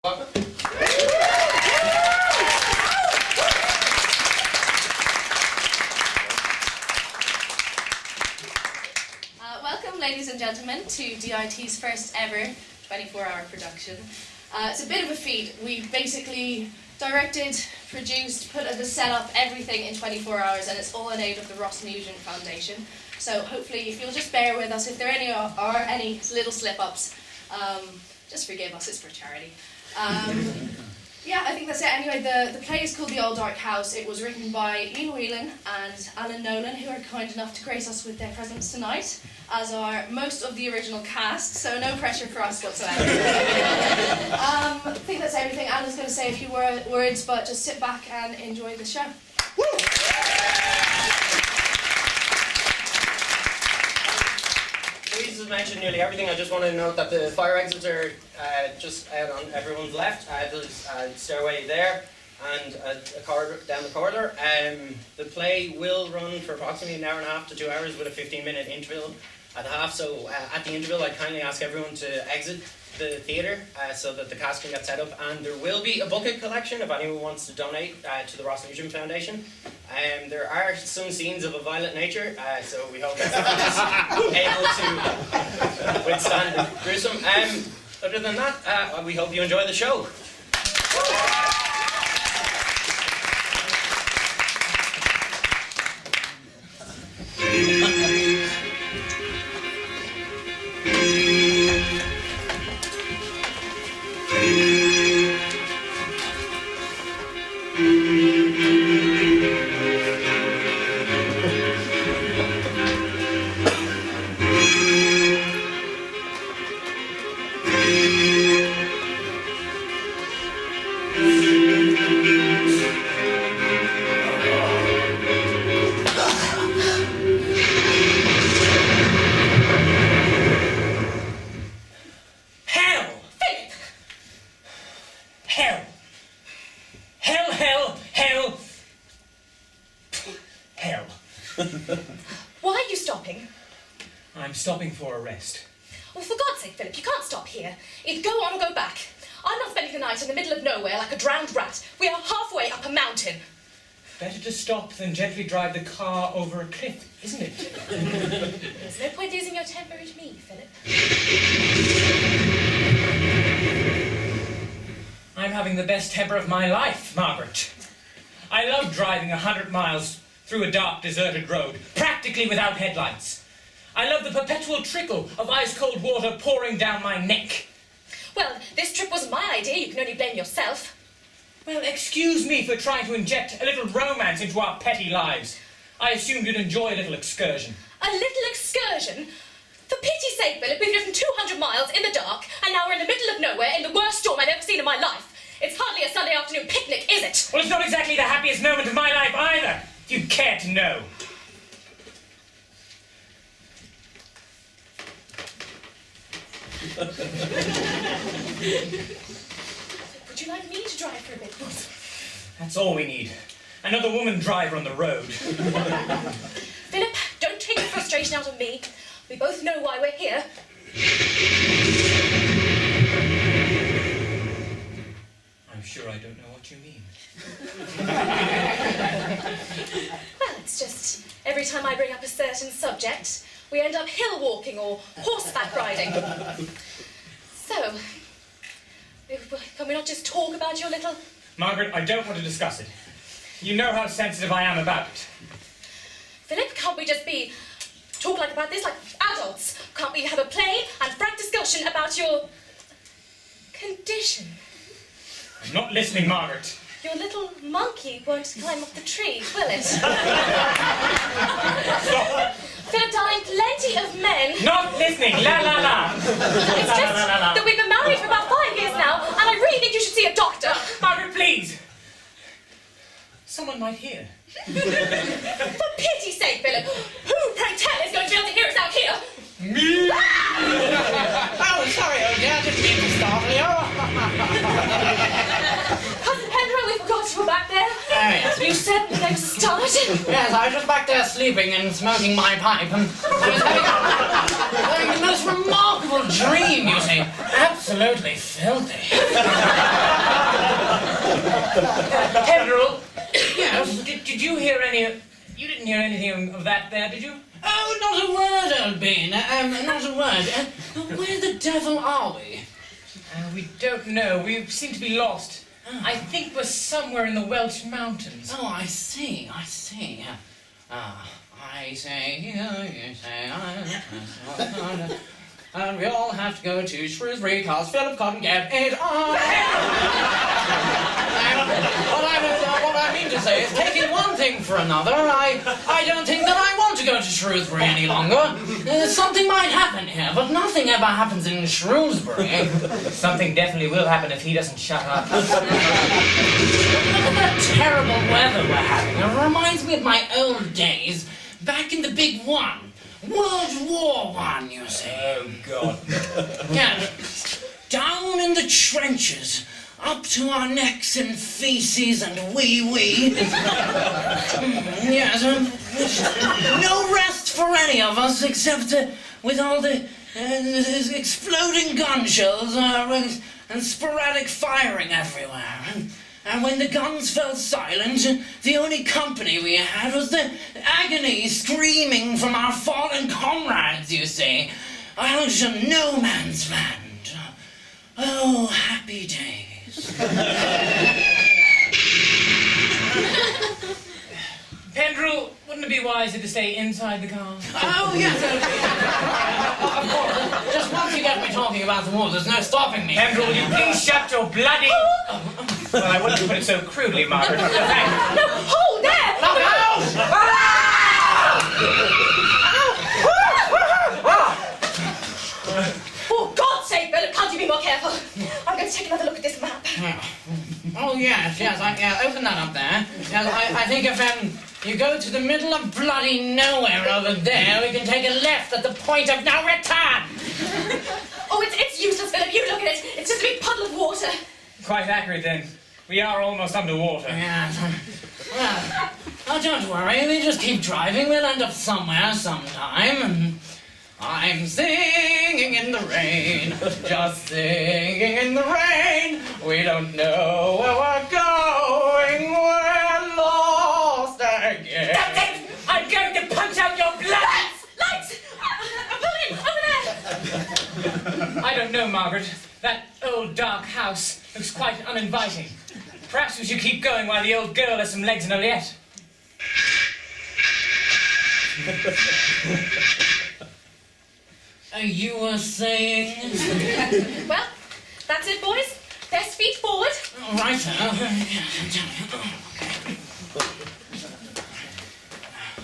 Welcome, ladies and gentlemen, to DIT's first ever 24-hour production. It's a bit of a feat. We basically directed, produced, put the setup, everything in 24 hours, and it's all in aid of the Ross Nugent Foundation. So hopefully, if you'll just bear with us, if there are any little slip-ups, just forgive us, it's for charity. Yeah, I think that's it. Anyway, the play is called The Old Dark House. It was written by Ian Whelan and Alan Nolan, who are kind enough to grace us with their presence tonight, as are most of the original cast, so no pressure for us whatsoever. I think that's everything. Alan's going to say a few words, but just sit back and enjoy the show. Louise has mentioned nearly everything. I just want to note that the fire exits are just out on everyone's left. There's a stairway there and a corridor down the corridor. The play will run for approximately an hour and a half to 2 hours with a 15-minute interval at the half. So at the interval, I kindly ask everyone to exit the theatre so that the cast can get set up. And there will be a bucket collection if anyone wants to donate to the Ross Nugent Foundation. There are some scenes of a violent nature, so we hope everyone's able to withstand the gruesome. Other than that, we hope you enjoy the show. Why are you stopping? I'm stopping for a rest. Well, for God's sake, Philip, you can't stop here. Either go on or go back. I'm not spending the night in the middle of nowhere like a drowned rat. We are halfway up a mountain. Better to stop than gently drive the car over a cliff, isn't it? There's no point losing your temper at me, Philip. I'm having the best temper of my life, Margaret. I love driving 100 miles through a dark, deserted road, practically without headlights. I love the perpetual trickle of ice-cold water pouring down my neck. Well, this trip wasn't my idea. You can only blame yourself. Well, excuse me for trying to inject a little romance into our petty lives. I assumed you'd enjoy a little excursion. A little excursion? For pity's sake, Philip, we've driven 200 miles in the dark, and now we're in the middle of nowhere in the worst storm I've ever seen in my life. It's hardly a Sunday afternoon picnic, is it? Well, it's not exactly the happiest moment of my life either, if you care to know. Would you like me to drive for a bit? That's all we need. Another woman driver on the road. Philip, don't take your frustration out on me. We both know why we're here. I'm sure I don't know what you mean. Well, it's just every time I bring up a certain subject, we end up hill walking or horseback riding. So, can we not just talk about your little... Margaret, I don't want to discuss it. You know how sensitive I am about it. Philip, can't we just talk about this like adults? Can't we have a plain and frank discussion about your condition? I'm not listening, Margaret. Your little monkey won't climb up the tree, will it? Stop. Philip, darling, plenty of men... Not listening! La la la! It's just that we've been married for about 5 years now, and I really think you should see a doctor. Margaret, please! Someone might hear. For pity's sake, Philip, who, pray tell, is going to be able to hear us out here? Me? Oh, sorry, old dear, I didn't mean to startle you. Cousin Pedro, we forgot you were back there. Yes. You certainly gave us a start. Yes, I was just back there sleeping and smoking my pipe, and I was having the most remarkable dream, you see. Absolutely filthy. Pendrell, yes, did you hear any... You didn't hear anything of that there, did you? Oh, not a word, old bean. Not a word. Where the devil are we? We don't know. We seem to be lost. I think we're somewhere in the Welsh mountains. Oh, I see. I say, you say, and we all have to go to Shrewsbury cause Philip couldn't get it on. What I mean to say is, taking one thing for another, I don't think that I want to go to Shrewsbury any longer. Something might happen here, but nothing ever happens in Shrewsbury. Something definitely will happen if he doesn't shut up. Look at that terrible weather we're having. It reminds me of my old days, back in the big one. World War I, you see. Oh, God. Yeah, down in the trenches, up to our necks in feces and wee-wee. Yes, no rest for any of us except with all the exploding gun shells and sporadic firing everywhere. And when the guns fell silent, the only company we had was the agony screaming from our fallen comrades, you see. Out to no man's land. Oh, happy days. Pendrell, wouldn't it be wiser to stay inside the car? Oh, yes, of course. Just once you get me talking about the war, there's no stopping me. Pendrell, will you please shut your bloody... Well, I wouldn't put it so crudely, Margaret. Thank you. No, hold there! Look out! For God's sake, Philip, can't you be more careful? I'm going to take another look at this map. Oh, yes, open that up there. Yes, I think if you go to the middle of bloody nowhere over there, we can take a left at the point of no return. Oh, it's useless, Philip. You look at it. It's just a big puddle of water. Quite accurate, then. We are almost underwater. Yes. Well, oh, don't worry. We just keep driving. We'll end up somewhere sometime. And I'm singing in the rain, just singing in the rain. We don't know where we're going. We're lost again. That's it! I'm going to punch out your blood! Lights! Building! Over there! I don't know, Margaret. That old dark house looks quite uninviting. Perhaps we should keep going while the old girl has some legs in her yet. You were saying? Well, that's it, boys. Best feet forward. Right,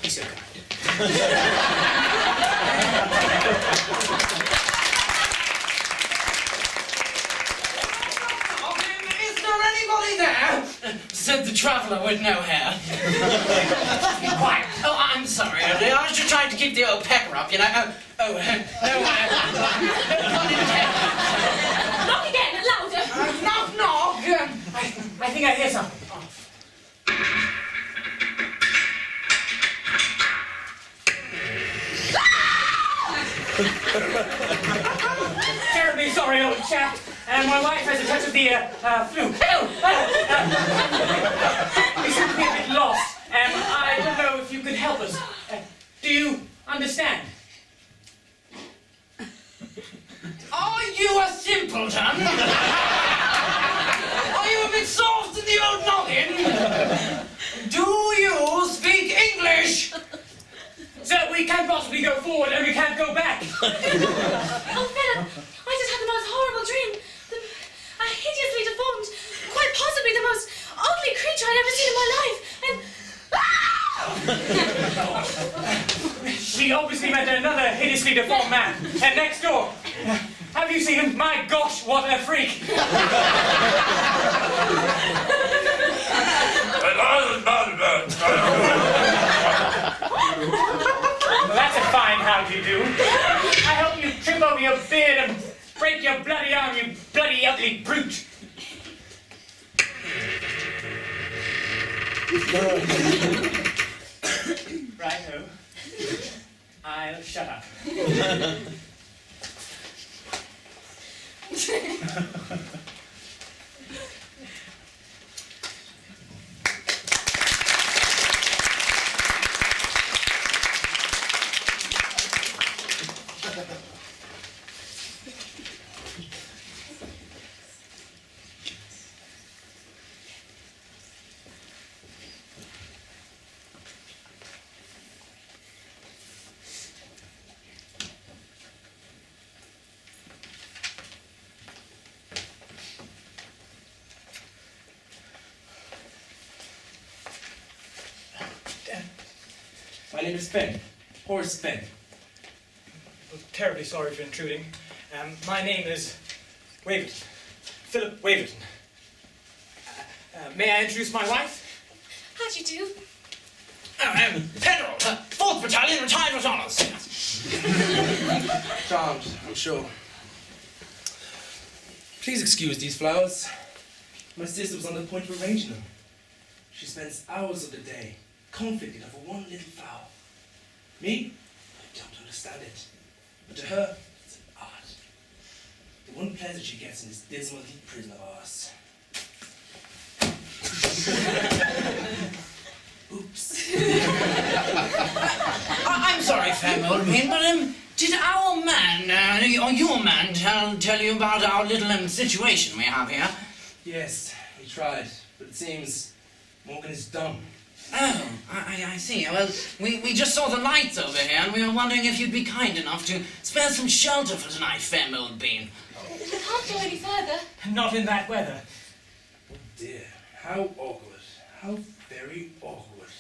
He's so kind. Is there anybody there? Said the traveller with no hair. Be quiet. Oh, I'm sorry. I should try to keep the old pecker up, you know. Knock again, louder. Knock. I think I hear something. Terribly sorry, old chap. My wife has a touch of the flu. We seem to be a bit lost. I don't know if you could help us. Do you understand? Are you a simpleton? Are you a bit soft in the old noggin? Do you speak English? So we can't possibly go forward and we can't go back. Oh, Philip, I just had the most horrible dream. A hideously deformed, quite possibly the most ugly creature I'd ever seen in my life. She obviously met another hideously deformed man. And next door. Have you seen him? My gosh, what a freak. Well, that's a fine how do you do. I hope you trip over your beard and break your bloody arm, you bloody ugly brute. Righto. I'll shut up. My name is Ben. Horace Ben. Well, terribly sorry for intruding. My name is Waverton. Philip Waverton. May I introduce my wife? How do you do? Federal, 4th Battalion, retired with honours. Charmed, I'm sure. Please excuse these flowers. My sister was on the point of arranging them. She spends hours of the day conflicted over one little flower. Me? I don't understand it. But to her, it's an art. The one pleasure she gets in this dismal deep prison of ours. Oops. I'm sorry, Fem Old Bean, but did our man, or your man, tell you about our little situation we have here? Yes, he tried, but it seems Morgan is dumb. Oh, I see. Well, we just saw the lights over here, and we were wondering if you'd be kind enough to spare some shelter for tonight, Fem Old Bean. We can't go any further. Not in that weather. Oh dear, how awkward. How very awkward.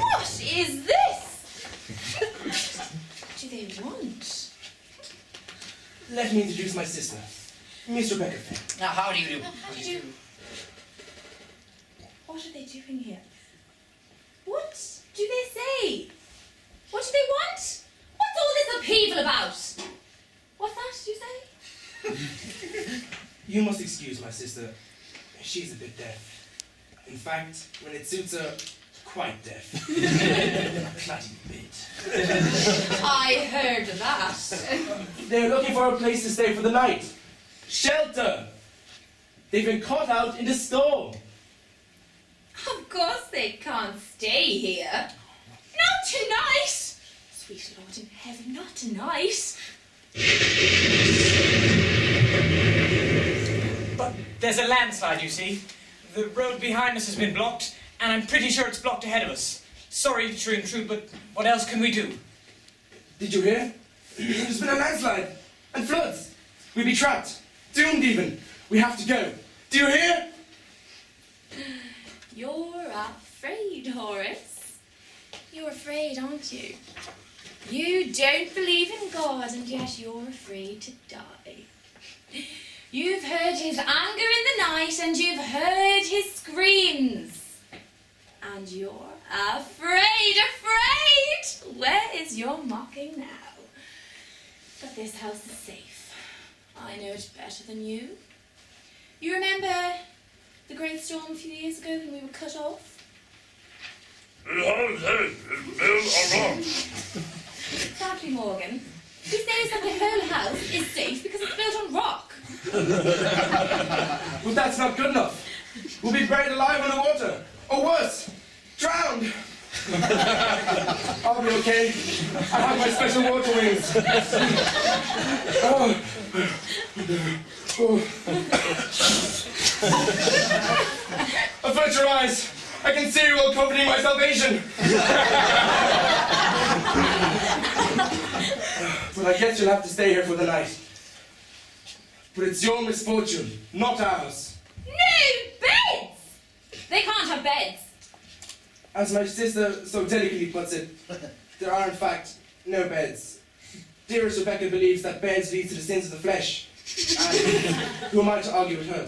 What is this? What do they want? Let me introduce my sister, Miss Rebecca Fenn. Now, how do you do? How do you do? What are they doing here? What do they say? What do they want? What's all this upheaval about? What's that, did you say? You must excuse my sister. She's a bit deaf. In fact, when it suits her, quite deaf. A clatty bit. I heard that. They're looking for a place to stay for the night. Shelter! They've been caught out in the storm. Of course they can't stay here. Not tonight! Sweet Lord in heaven, not tonight. But there's a landslide, you see. The road behind us has been blocked, and I'm pretty sure it's blocked ahead of us. Sorry to intrude, but what else can we do? Did you hear? There's been a landslide and floods. We'd be trapped. Doomed even. We have to go. Do you hear? You're afraid, Horace. You're afraid, aren't you? You don't believe in God, and yet you're afraid to die. You've heard his anger in the night, and you've heard his screams. And you're afraid. Where is your mocking now? But this house is safe. I know it better than you. You remember the great storm a few years ago when we were cut off? Exactly, Morgan. He says that the whole house is safe because it's built on rock. But that's not good enough. We'll be buried alive underwater. Or worse, drowned. I'll be okay. I have my special water wings. Oh. Avert your eyes. I can see you accompanying my salvation. But I guess you'll have to stay here for the night. But it's your misfortune, not ours. No beds! They can't have beds. As my sister so delicately puts it, there are in fact no beds. Dearest Rebecca believes that beds lead to the sins of the flesh. And who am I to argue with her?